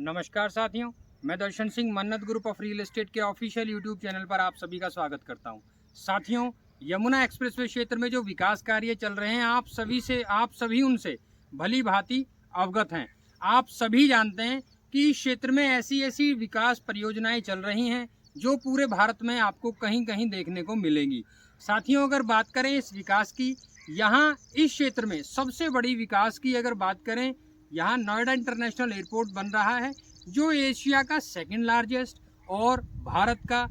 नमस्कार साथियों, मैं दर्शन सिंह मन्नत ग्रुप ऑफ रियल एस्टेट के ऑफिशियल यूट्यूब चैनल पर आप सभी का स्वागत करता हूं। साथियों, यमुना एक्सप्रेसवे क्षेत्र में जो विकास कार्य चल रहे हैं आप सभी उनसे भली भांति अवगत हैं। आप सभी जानते हैं कि इस क्षेत्र में ऐसी ऐसी विकास परियोजनाएं चल रही हैं जो पूरे भारत में आपको कहीं कहीं देखने को मिलेंगी। साथियों, अगर बात करें इस विकास की, यहाँ इस क्षेत्र में सबसे बड़ी विकास की अगर बात करें, यहाँ नोएडा इंटरनेशनल एयरपोर्ट बन रहा है जो एशिया का सेकंड लार्जेस्ट और भारत का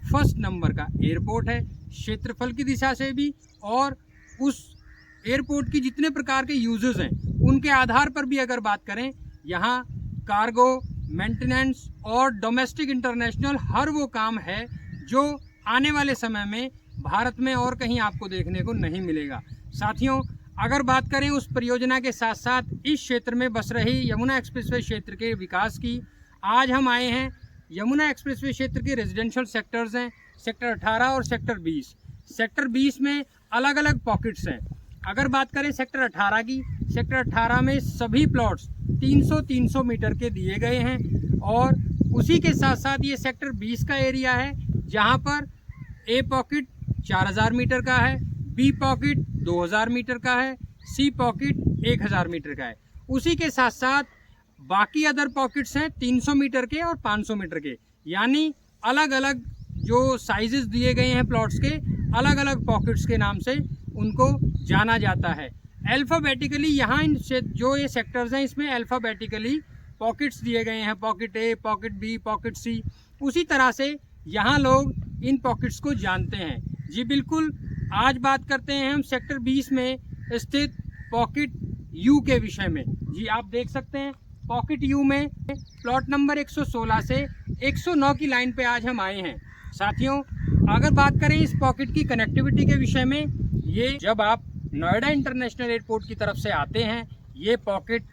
फर्स्ट नंबर का एयरपोर्ट है क्षेत्रफल की दिशा से भी, और उस एयरपोर्ट की जितने प्रकार के यूजेस हैं उनके आधार पर भी अगर बात करें, यहाँ कार्गो, मेंटेनेंस और डोमेस्टिक इंटरनेशनल हर वो काम है जो आने वाले समय में भारत में और कहीं आपको देखने को नहीं मिलेगा। साथियों, अगर बात करें उस परियोजना के साथ साथ इस क्षेत्र में बस रही यमुना एक्सप्रेसवे क्षेत्र के विकास की, आज हम आए हैं यमुना एक्सप्रेसवे क्षेत्र के रेजिडेंशियल सेक्टर्स हैं, सेक्टर 18 और सेक्टर 20। सेक्टर 20 में अलग अलग पॉकेट्स हैं। अगर बात करें सेक्टर 18 की, सेक्टर 18 में सभी प्लॉट्स 300-300 मीटर के दिए गए हैं, और उसी के साथ साथ ये सेक्टर 20 का एरिया है जहाँ पर ए पॉकेट 4000 मीटर का है, बी पॉकेट 2000 मीटर का है, सी पॉकेट 1000 मीटर का है। उसी के साथ साथ बाकी अदर पॉकेट्स हैं 300 मीटर के और 500 मीटर के, यानी अलग अलग जो साइजेस दिए गए हैं प्लॉट्स के, अलग अलग पॉकेट्स के नाम से उनको जाना जाता है। अल्फ़ाबेटिकली यहाँ इन जो ये सेक्टर्स हैं इसमें अल्फ़ाबेटिकली पॉकेट्स दिए गए हैं, पॉकेट ए, पॉकेट बी, पॉकेट सी। उसी तरह से यहाँ लोग इन पॉकेट्स को जानते हैं। जी बिल्कुल, आज बात करते हैं हम सेक्टर 20 में स्थित पॉकेट यू के विषय में। जी आप देख सकते हैं पॉकेट यू में प्लॉट नंबर 116 से 109 की लाइन पे आज हम आए हैं। साथियों, अगर बात करें इस पॉकेट की कनेक्टिविटी के विषय में, ये जब आप नोएडा इंटरनेशनल एयरपोर्ट की तरफ से आते हैं, ये पॉकेट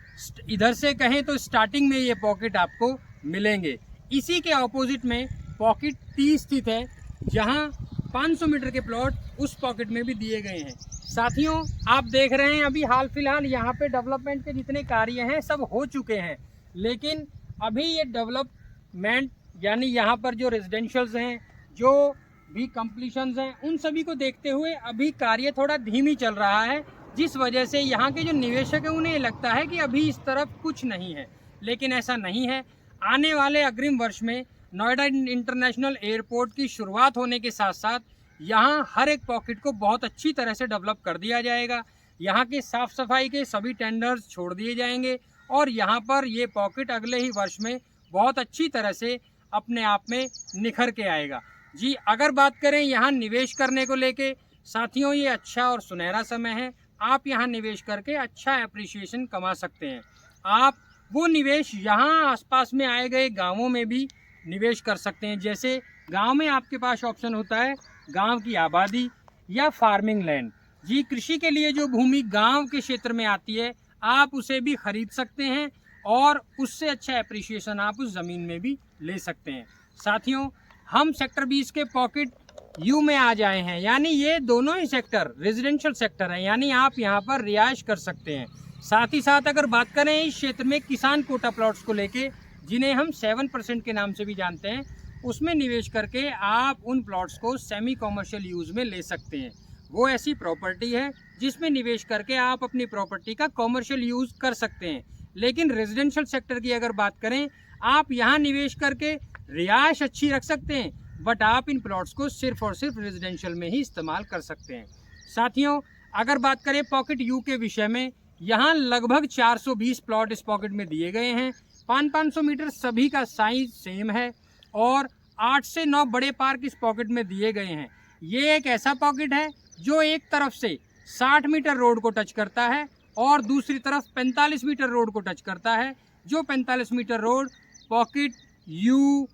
इधर से कहें तो स्टार्टिंग में ये पॉकेट आपको मिलेंगे। इसी के ऑपोजिट में पॉकेट टी स्थित है जहां 500 मीटर के प्लॉट उस पॉकेट में भी दिए गए हैं। साथियों, आप देख रहे हैं अभी हाल फिलहाल यहाँ पे डेवलपमेंट के जितने कार्य हैं सब हो चुके हैं, लेकिन अभी ये डेवलपमेंट यानी यहाँ पर जो रेजिडेंशियल्स हैं, जो भी कंप्लीशंस हैं, उन सभी को देखते हुए अभी कार्य थोड़ा धीमी चल रहा है, जिस वजह से यहाँ के जो निवेशक हैं उन्हें लगता है कि अभी इस तरफ कुछ नहीं है, लेकिन ऐसा नहीं है। आने वाले अग्रिम वर्ष में नोएडा इंटरनेशनल एयरपोर्ट की शुरुआत होने के साथ साथ यहाँ हर एक पॉकेट को बहुत अच्छी तरह से डेवलप कर दिया जाएगा। यहाँ की साफ़ सफाई के सभी टेंडर्स छोड़ दिए जाएंगे और यहाँ पर ये पॉकेट अगले ही वर्ष में बहुत अच्छी तरह से अपने आप में निखर के आएगा। जी अगर बात करें यहाँ निवेश करने को लेके, साथियों ये अच्छा और सुनहरा समय है। आप यहाँ निवेश करके अच्छा एप्रिसिएशन कमा सकते हैं। आप वो निवेश यहाँ आसपास में आए गए गाँवों में भी निवेश कर सकते हैं। जैसे गांव में आपके पास ऑप्शन होता है गांव की आबादी या फार्मिंग लैंड। जी कृषि के लिए जो भूमि गांव के क्षेत्र में आती है, आप उसे भी खरीद सकते हैं और उससे अच्छा एप्रिसिएशन आप उस ज़मीन में भी ले सकते हैं। साथियों, हम सेक्टर 20 के पॉकेट यू में आ जाए हैं, यानी ये दोनों ही सेक्टर रेजिडेंशियल सेक्टर हैं, यानी आप यहाँ पर रिहाइश कर सकते हैं। साथ ही साथ अगर बात करें इस क्षेत्र में किसान कोटा प्लॉट्स को लेके, जिन्हें हम 7% के नाम से भी जानते हैं, उसमें निवेश करके आप उन प्लॉट्स को सेमी कॉमर्शियल यूज़ में ले सकते हैं। वो ऐसी प्रॉपर्टी है जिसमें निवेश करके आप अपनी प्रॉपर्टी का कॉमर्शियल यूज़ कर सकते हैं। लेकिन रेजिडेंशियल सेक्टर की अगर बात करें, आप यहाँ निवेश करके रिहाइश अच्छी रख सकते हैं, बट आप इन प्लॉट्स को सिर्फ और सिर्फ रेजिडेंशियल में ही इस्तेमाल कर सकते हैं। साथियों, अगर बात करें पॉकेट यू के विषय में, यहाँ लगभग 420 प्लॉट इस पॉकेट में दिए गए हैं। 500 मीटर सभी का साइज सेम है और 8 से 9 बड़े पार्क इस पॉकेट में दिए गए हैं। ये एक ऐसा पॉकेट है जो एक तरफ से 60 मीटर रोड को टच करता है और दूसरी तरफ 45 मीटर रोड को टच करता है। जो 45 meter road pocket U,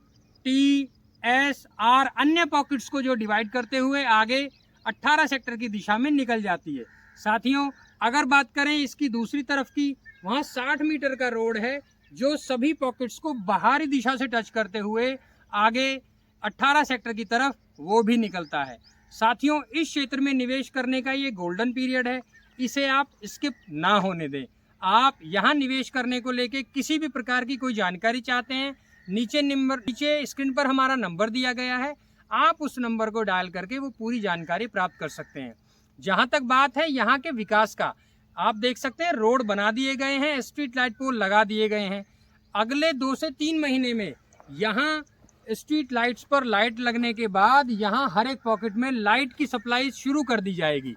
T, S, R अन्य पॉकेट्स को जो डिवाइड करते हुए आगे 18 सेक्टर की दिशा में निकल जाती है। साथियों, अगर बात करें इसकी दूसरी तरफ की, वहाँ 60 मीटर का रोड है जो सभी पॉकेट्स को बाहरी दिशा से टच करते हुए आगे 18 सेक्टर की तरफ वो भी निकलता है। साथियों, इस क्षेत्र में निवेश करने का ये गोल्डन पीरियड है, इसे आप स्किप ना होने दें। आप यहाँ निवेश करने को लेके किसी भी प्रकार की कोई जानकारी चाहते हैं, नीचे स्क्रीन पर हमारा नंबर दिया गया है, आप उस नंबर को डायल करके वो पूरी जानकारी प्राप्त कर सकते हैं। जहाँ तक बात है यहाँ के विकास का, आप देख सकते हैं रोड बना दिए गए हैं, स्ट्रीट लाइट पोल लगा दिए गए हैं। अगले 2 से 3 महीने में यहाँ स्ट्रीट लाइट्स पर लाइट लगने के बाद यहाँ हर एक पॉकेट में लाइट की सप्लाई शुरू कर दी जाएगी।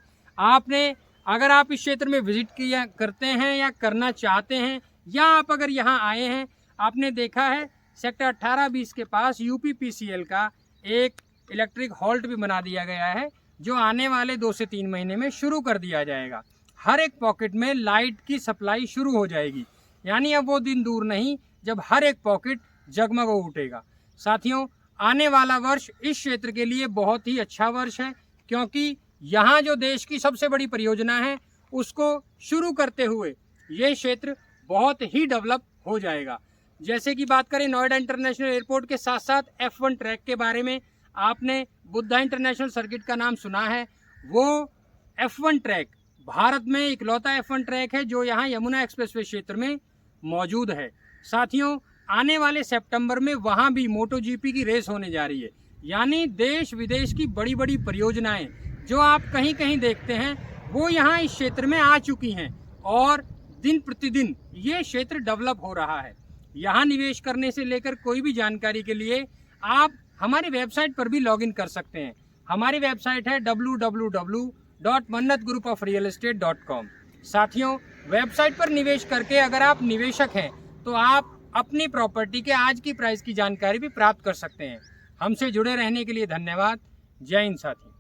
अगर आप इस क्षेत्र में विजिट किया करते हैं या करना चाहते हैं, या आप अगर यहाँ आए हैं, आपने देखा है सेक्टर 18-20 के पास यूपीपीसीएल का एक इलेक्ट्रिक हॉल्ट भी बना दिया गया है, जो आने वाले 2 से 3 महीने में शुरू कर दिया जाएगा। हर एक पॉकेट में लाइट की सप्लाई शुरू हो जाएगी, यानी अब वो दिन दूर नहीं जब हर एक पॉकेट जगमग उठेगा। साथियों, आने वाला वर्ष इस क्षेत्र के लिए बहुत ही अच्छा वर्ष है, क्योंकि यहाँ जो देश की सबसे बड़ी परियोजना है उसको शुरू करते हुए ये क्षेत्र बहुत ही डेवलप हो जाएगा। जैसे कि बात करें नोएडा इंटरनेशनल एयरपोर्ट के साथ साथ F1 ट्रैक के बारे में, आपने बुद्धा इंटरनेशनल सर्किट का नाम सुना है। वो F1 ट्रैक भारत में इकलौता F1 ट्रैक है जो यहाँ यमुना एक्सप्रेसवे क्षेत्र में मौजूद है। साथियों, आने वाले सितंबर में वहाँ भी MotoGP की रेस होने जा रही है, यानी देश विदेश की बड़ी बड़ी परियोजनाएं जो आप कहीं कहीं देखते हैं वो यहाँ इस क्षेत्र में आ चुकी हैं, और दिन प्रतिदिन ये क्षेत्र डेवलप हो रहा है। यहाँ निवेश करने से लेकर कोई भी जानकारी के लिए आप हमारी वेबसाइट पर भी लॉगिन कर सकते हैं। हमारी वेबसाइट है www.mannatgroupofrealestate.com। साथियों, वेबसाइट पर निवेश करके अगर आप निवेशक हैं तो आप अपनी प्रॉपर्टी के आज की प्राइस की जानकारी भी प्राप्त कर सकते हैं। हमसे जुड़े रहने के लिए धन्यवाद। जय हिंद साथियों।